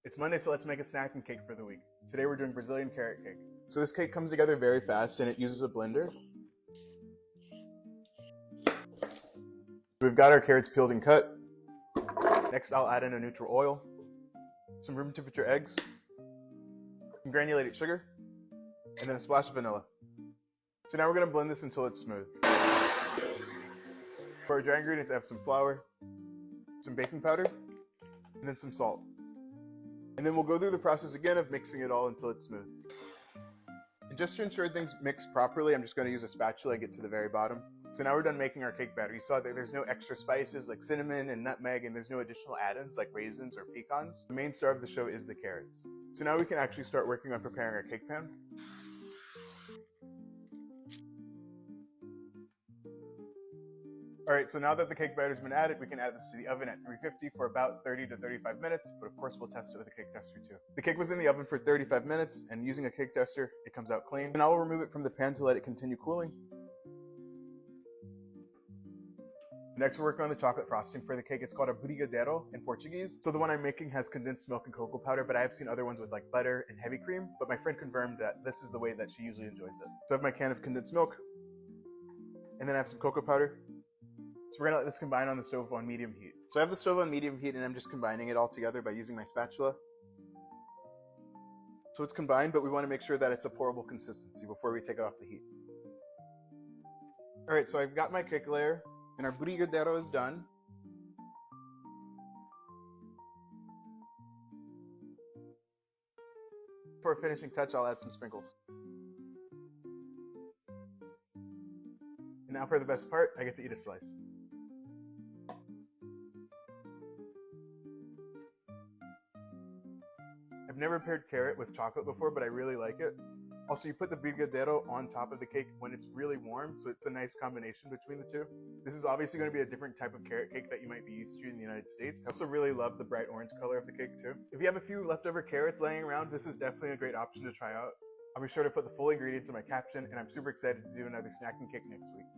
It's Monday, so let's make a snacking cake for the week. Today we're doing Brazilian carrot cake. So this cake comes together very fast and it uses a blender. We've got our carrots peeled and cut. Next I'll add in a neutral oil, some room temperature eggs, some granulated sugar, and then a splash of vanilla. So now we're going to blend this until it's smooth. For our dry ingredients I have some flour, some baking powder, and then some salt. And then we'll go through the process again of mixing it all until it's smooth. And just to ensure things mix properly, I'm just going to use a spatula and get to the very bottom. So now we're done making our cake batter. You saw that there's no extra spices like cinnamon and nutmeg, and there's no additional add-ins like raisins or pecans. The main star of the show is the carrots. So now we can actually start working on preparing our cake pan. Alright, so now that the cake batter's been added, we can add this to the oven at 350 for about 30 to 35 minutes, but of course we'll test it with a cake tester too. The cake was in the oven for 35 minutes, and using a cake tester, it comes out clean. Now we'll remove it from the pan to let it continue cooling. Next, we're working on the chocolate frosting for the cake. It's called a brigadeiro in Portuguese. So the one I'm making has condensed milk and cocoa powder, but I have seen other ones with like butter and heavy cream, but my friend confirmed that this is the way that she usually enjoys it. So I have my can of condensed milk, and then I have some cocoa powder. So we're gonna let this combine on the stove on medium heat. So I have the stove on medium heat and I'm just combining it all together by using my spatula. So it's combined, but we want to make sure that it's a pourable consistency before we take it off the heat. Alright, so I've got my cake layer and our brigadeiro is done. For a finishing touch, I'll add some sprinkles. And now for the best part, I get to eat a slice. I've never paired carrot with chocolate before, but I really like it. Also, you put the brigadeiro on top of the cake when it's really warm, so it's a nice combination between the two. This is obviously going to be a different type of carrot cake that you might be used to in the United States. I also really love the bright orange color of the cake too. If you have a few leftover carrots laying around, this is definitely a great option to try out. I'll be sure to put the full ingredients in my caption, and I'm super excited to do another snacking cake next week.